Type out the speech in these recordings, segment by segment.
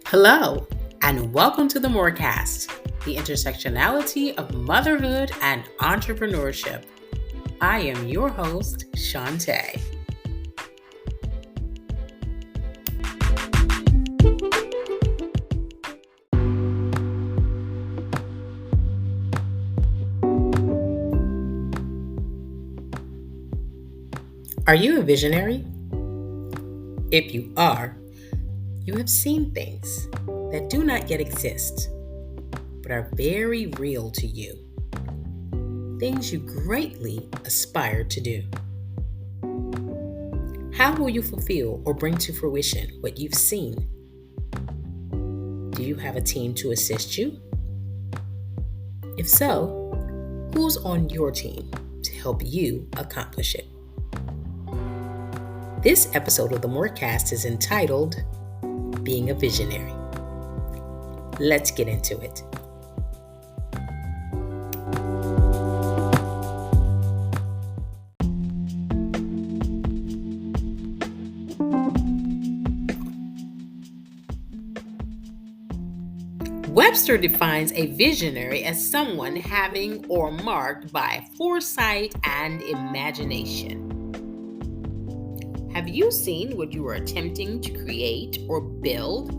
Hello, and welcome to the Morecast, the intersectionality of motherhood and entrepreneurship. I am your host, Shon-tay. Are you a visionary? If you are, you have seen things that do not yet exist, but are very real to you. Things you greatly aspire to do. How will you fulfill or bring to fruition what you've seen? Do you have a team to assist you? If so, who's on your team to help you accomplish it? This episode of the Morecast is entitled Being a Visionary. Let's get into it. Webster defines a visionary as someone having or marked by foresight and imagination. Have you seen what you are attempting to create or build?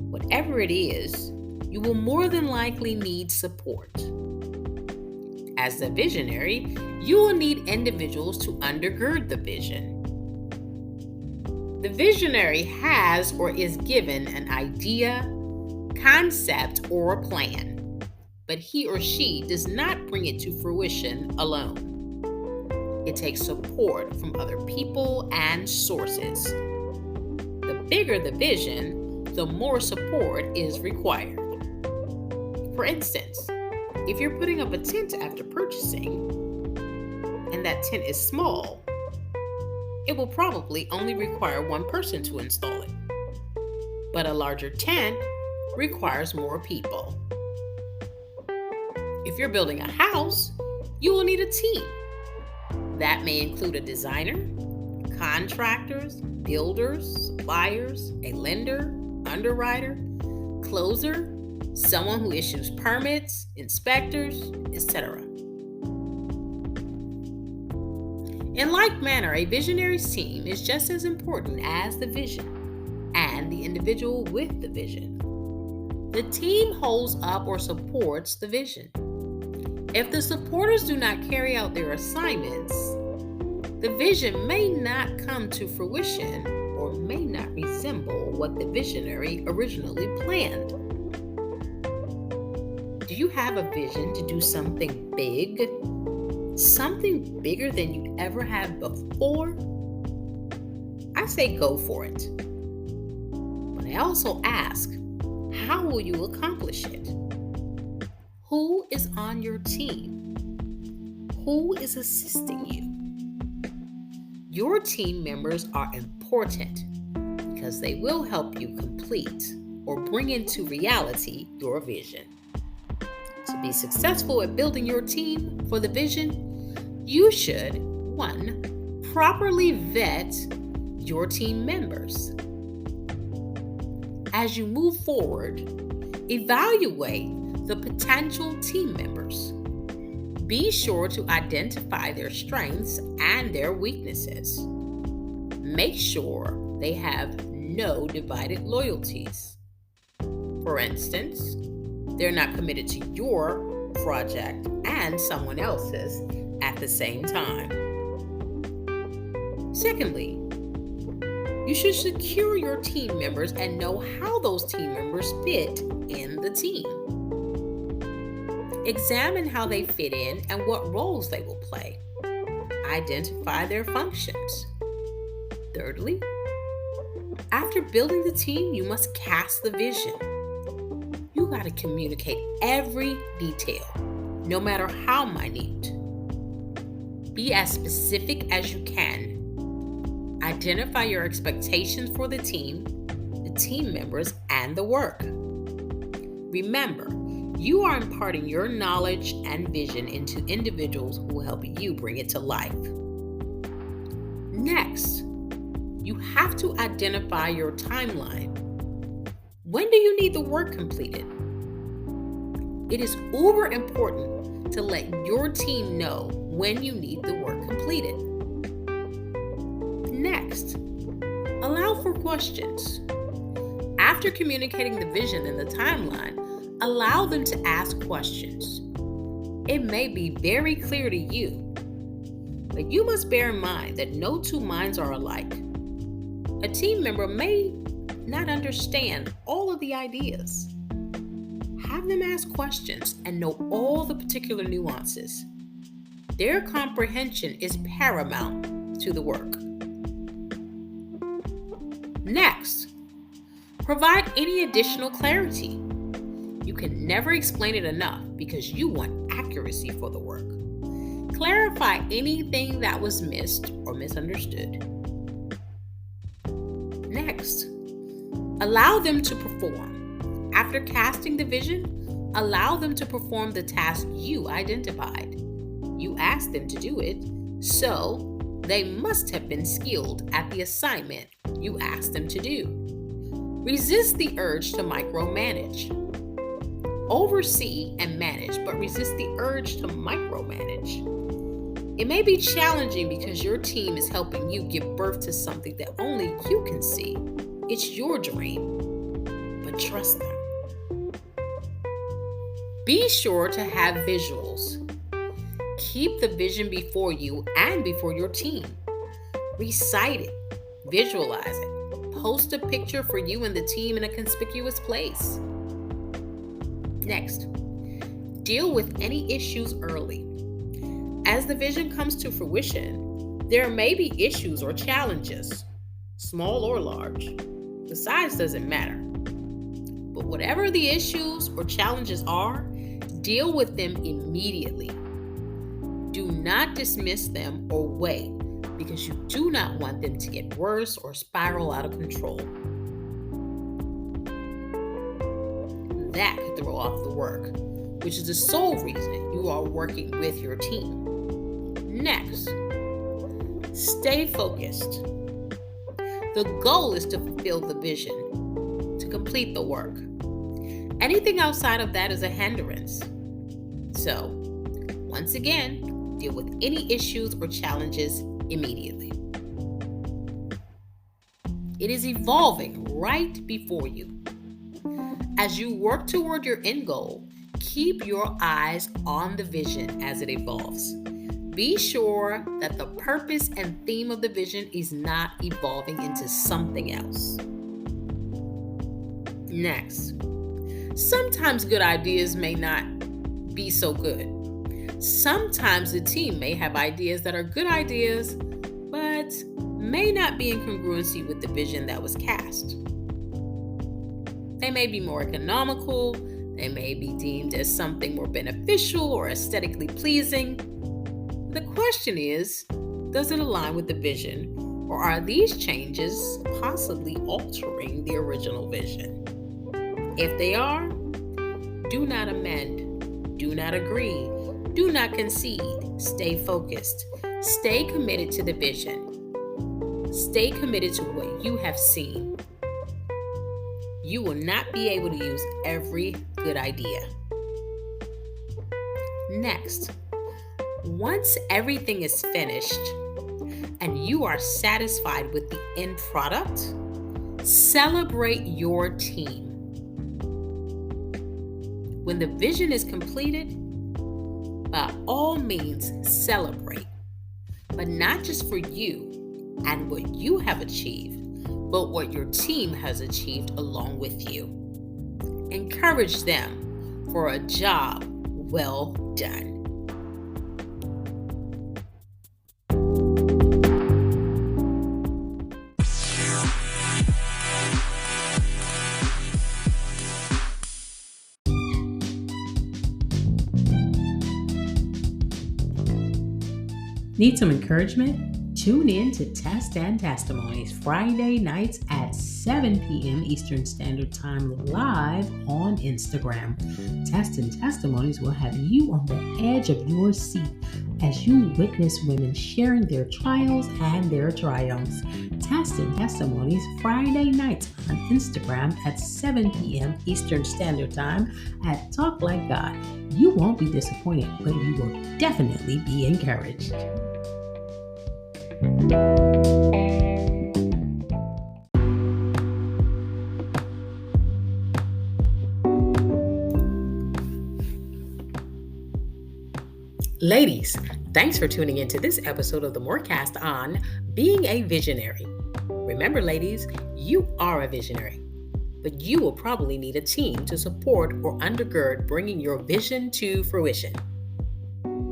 Whatever it is, you will more than likely need support. As the visionary, you will need individuals to undergird the vision. The visionary has or is given an idea, concept, or a plan, but he or she does not bring it to fruition alone. It takes support from other people and sources. The bigger the vision, the more support is required. For instance, if you're putting up a tent after purchasing, and that tent is small, it will probably only require one person to install it. But a larger tent requires more people. If you're building a house, you will need a team. That may include a designer, contractors, builders, suppliers, a lender, underwriter, closer, someone who issues permits, inspectors, etc. In like manner, a visionary's team is just as important as the vision and the individual with the vision. The team holds up or supports the vision. If the supporters do not carry out their assignments, the vision may not come to fruition or may not resemble what the visionary originally planned. Do you have a vision to do something big? Something bigger than you ever have before? I say go for it. But I also ask, how will you accomplish it? Who is on your team? Who is assisting you? Your team members are important because they will help you complete or bring into reality your vision. To be successful at building your team for the vision, you should 1. Properly vet your team members. As you move forward, evaluate the potential team members. Be sure to identify their strengths and their weaknesses. Make sure they have no divided loyalties. For instance, they're not committed to your project and someone else's at the same time. Secondly, you should secure your team members and know how those team members fit in the team. Examine how they fit in and what roles they will play. Identify their functions. Thirdly, after building the team, you must cast the vision. You got to communicate every detail, no matter how minute. Be as specific as you can. Identify your expectations for the team members, and the work. Remember, you are imparting your knowledge and vision into individuals who will help you bring it to life. Next, you have to identify your timeline. When do you need the work completed? It is uber important to let your team know when you need the work completed. Next, allow for questions. After communicating the vision and the timeline, allow them to ask questions. It may be very clear to you, but you must bear in mind that no two minds are alike. A team member may not understand all of the ideas. Have them ask questions and know all the particular nuances. Their comprehension is paramount to the work. Next, provide any additional clarity. You can never explain it enough because you want accuracy for the work. Clarify anything that was missed or misunderstood. Next, allow them to perform. After casting the vision, allow them to perform the task you identified. You asked them to do it, so they must have been skilled at the assignment you asked them to do. Resist the urge to micromanage. Oversee and manage, but resist the urge to micromanage. It may be challenging because your team is helping you give birth to something that only you can see. It's your dream, but trust them. Be sure to have visuals. Keep the vision before you and before your team. Recite it, visualize it, post a picture for you and the team in a conspicuous place. Next, deal with any issues early. As the vision comes to fruition, there may be issues or challenges, small or large. The size doesn't matter. But whatever the issues or challenges are, deal with them immediately. Do not dismiss them or wait because you do not want them to get worse or spiral out of control. That could throw off the work, which is the sole reason you are working with your team. Next, stay focused. The goal is to fulfill the vision, to complete the work. Anything outside of that is a hindrance. So, once again, deal with any issues or challenges immediately. It is evolving right before you. As you work toward your end goal, keep your eyes on the vision as it evolves. Be sure that the purpose and theme of the vision is not evolving into something else. Next, sometimes good ideas may not be so good. Sometimes the team may have ideas that are good ideas, but may not be in congruency with the vision that was cast. They may be more economical, they may be deemed as something more beneficial or aesthetically pleasing. The question is, does it align with the vision, or are these changes possibly altering the original vision? If they are, do not amend, do not agree, do not concede, stay focused, stay committed to the vision, stay committed to what you have seen. You will not be able to use every good idea. Next, once everything is finished and you are satisfied with the end product, celebrate your team. When the vision is completed, by all means celebrate, but not just for you and what you have achieved, but what your team has achieved along with you. Encourage them for a job well done. Need some encouragement? Tune in to Test and Testimonies Friday nights at 7 p.m. Eastern Standard Time live on Instagram. Test and Testimonies will have you on the edge of your seat as you witness women sharing their trials and their triumphs. Test and Testimonies Friday nights on Instagram at 7 p.m. Eastern Standard Time at Talk Like God. You won't be disappointed, but you will definitely be encouraged. Ladies, thanks for tuning into this episode of the Morecast on being a visionary. Remember, ladies, you are a visionary, but you will probably need a team to support or undergird bringing your vision to fruition.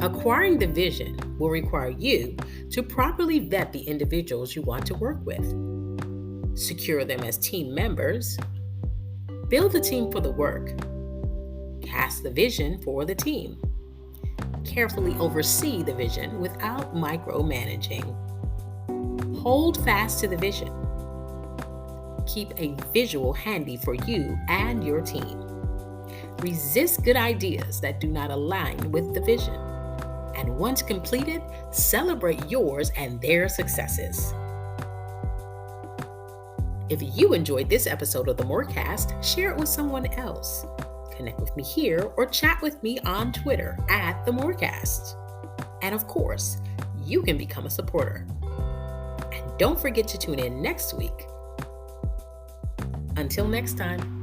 Acquiring the vision will require you to properly vet the individuals you want to work with, secure them as team members, build the team for the work, cast the vision for the team, carefully oversee the vision without micromanaging, hold fast to the vision, keep a visual handy for you and your team, resist good ideas that do not align with the vision, and once completed, celebrate yours and their successes. If you enjoyed this episode of the Morecast, share it with someone else. Connect with me here or chat with me on Twitter at the Morecast. And of course, you can become a supporter. And don't forget to tune in next week. Until next time.